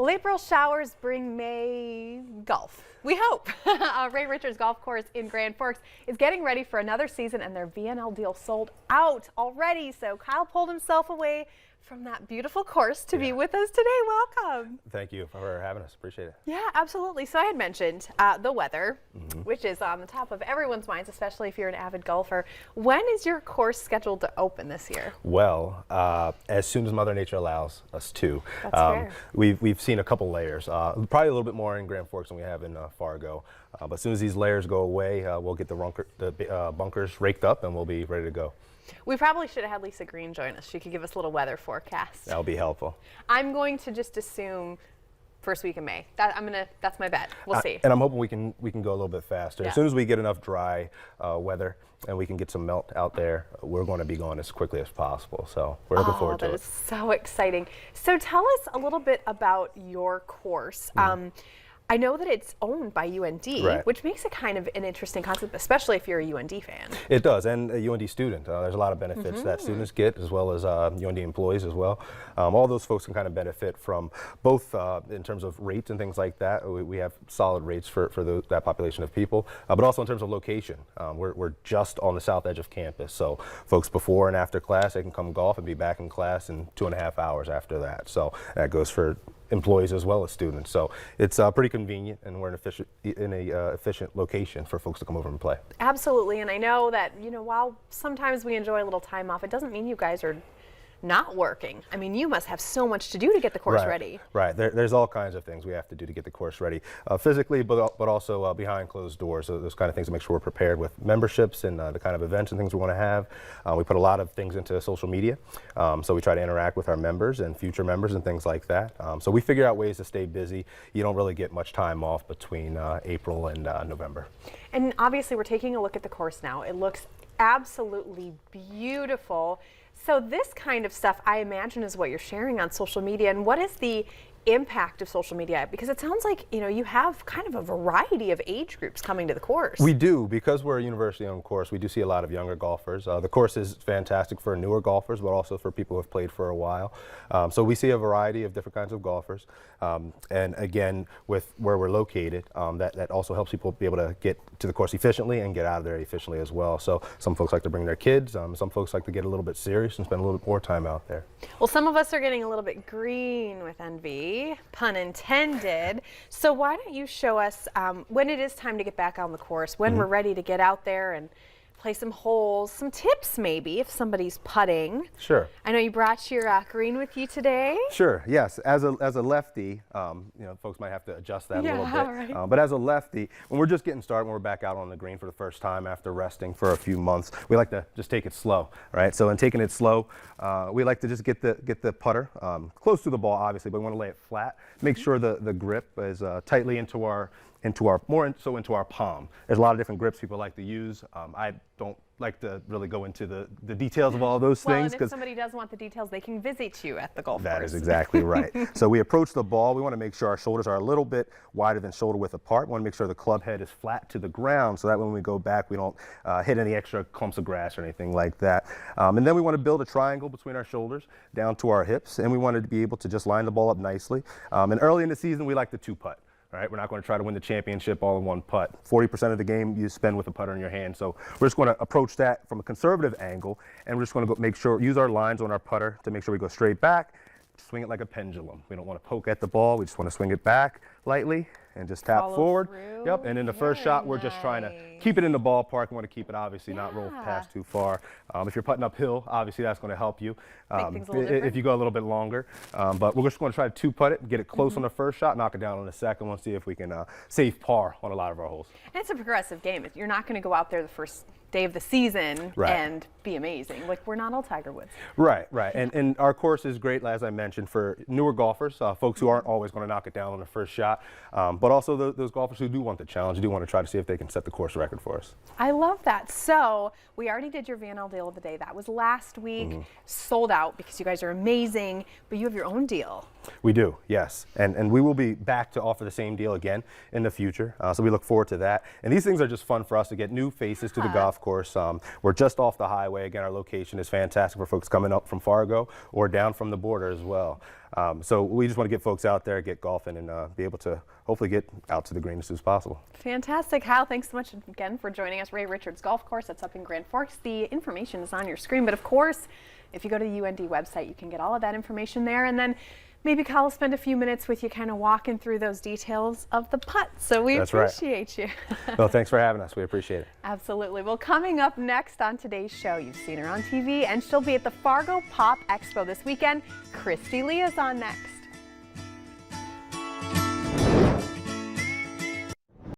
Well, April showers bring May golf. We hope. Ray Richards Golf Course in Grand Forks is getting ready for another season, and their VNL deal sold out already. So Kyle pulled himself away from that beautiful course to be with us today. Welcome. Thank you for having us. Appreciate it. Yeah, absolutely. So I had mentioned the weather, which is on the top of everyone's minds, especially if you're an avid golfer. When is your course scheduled to open this year? Well, as soon as Mother Nature allows us to. That's fair. We've seen a couple layers, probably a little bit more in Grand Forks than we have in Fargo. But as soon as these layers go away, we'll get the bunkers raked up and we'll be ready to go. We probably should have had Lisa Green join us. She could give us a little weather forecast. That'll be helpful. I'm going to just assume first week of May. That's my bet. We'll see. And I'm hoping we can go a little bit faster. Yeah. As soon as we get enough dry weather and we can get some melt out there, we're going to be going as quickly as possible. So we're looking forward to it. That is so exciting. So tell us a little bit about your course. I know that it's owned by UND, Right. which makes it kind of an interesting concept, especially if you're a UND fan. It does, and a UND student. There's a lot of benefits that students get, as well as UND employees as well. All those folks can kind of benefit from both in terms of rates and things like that. We have solid rates for that population of people, but also in terms of location. We're just on the south edge of campus, so folks before and after class, they can come golf and be back in class in 2.5 hours after that. So that goes for employees as well as students. So it's pretty convenient, and we're in a efficient location for folks to come over and play. Absolutely, and I know that, while sometimes we enjoy a little time off, it doesn't mean you guys are not working. I mean, you must have so much to do to get the course ready. Right. There's all kinds of things we have to do to get the course ready, physically, but also behind closed doors. So those kind of things to make sure we're prepared with memberships and the kind of events and things we want to have. We put a lot of things into social media, so we try to interact with our members and future members and things like that. So we figure out ways to stay busy. You don't really get much time off between April and November. And obviously, we're taking a look at the course now. It looks absolutely beautiful. So this kind of stuff, I imagine, is what you're sharing on social media. And what is the impact of social media? Because it sounds like, you have kind of a variety of age groups coming to the course. We do. Because we're a university-owned course, we do see a lot of younger golfers. The course is fantastic for newer golfers, but also for people who have played for a while. So we see a variety of different kinds of golfers. And again, with where we're located, that also helps people be able to get to the course efficiently and get out of there efficiently as well. So some folks like to bring their kids. Some folks like to get a little bit serious and spend a little bit more time out there. Well, some of us are getting a little bit green with envy, pun intended. So why don't you show us when it is time to get back on the course, when we're ready to get out there and play some holes, some tips maybe if somebody's putting. Sure. I know you brought your green with you today. Sure. Yes. As a lefty, folks might have to adjust that a little bit. Right. But as a lefty, when we're just getting started, when we're back out on the green for the first time after resting for a few months, we like to just take it slow, right? So in taking it slow, we like to just get the putter close to the ball, obviously, but we want to lay it flat. Make sure the grip is tightly into our palm. There's a lot of different grips people like to use. I don't like to really go into the details of all those things. And if somebody does want the details, they can visit you at the golf course. That is exactly right. So we approach the ball. We want to make sure our shoulders are a little bit wider than shoulder width apart. We want to make sure the club head is flat to the ground so that when we go back, we don't hit any extra clumps of grass or anything like that. And then we want to build a triangle between our shoulders down to our hips, and we want to be able to just line the ball up nicely. And early in the season, we like to two-putt. Right, we're not going to try to win the championship all in one putt. 40% of the game you spend with a putter in your hand. So we're just going to approach that from a conservative angle, and we're just going to use our lines on our putter to make sure we go straight back, swing it like a pendulum. We don't want to poke at the ball. We just want to swing it back lightly and just tap forward. Through. Yep. And in the first shot, we're just trying to keep it in the ballpark. We want to keep it obviously not roll past too far. If you're putting uphill, obviously that's going to help you if you go a little bit longer. But we're just going to try to two-putt it, get it close on the first shot, knock it down on the second one, see if we can save par on a lot of our holes. And it's a progressive game. You're not going to go out there the first day of the season and be amazing. Like, we're not all Tiger Woods. Right. And our course is great, as I mentioned, for newer golfers, folks who aren't always going to knock it down on the first shot, but also those golfers who do want the challenge, do want to try to see if they can set the course record for us. I love that. So we already did your VNL deal of the day. That was last week, sold out because you guys are amazing, but you have your own deal We do, yes. And we will be back to offer the same deal again in the future. So we look forward to that. And these things are just fun for us to get new faces to the golf course. We're just off the highway. Again, our location is fantastic for folks coming up from Fargo or down from the border as well. So we just want to get folks out there, get golfing, and be able to hopefully get out to the green as soon as possible. Fantastic. Kyle, thanks so much again for joining us. Ray Richards Golf Course, that's up in Grand Forks. The information is on your screen, but of course, if you go to the UND website, you can get all of that information there. And then maybe Kyle will spend a few minutes with you kind of walking through those details of the putt. So we appreciate you. Well, thanks for having us. We appreciate it. Absolutely. Well, coming up next on today's show, you've seen her on TV, and she'll be at the Fargo Pop Expo this weekend. Christy Lee is on next.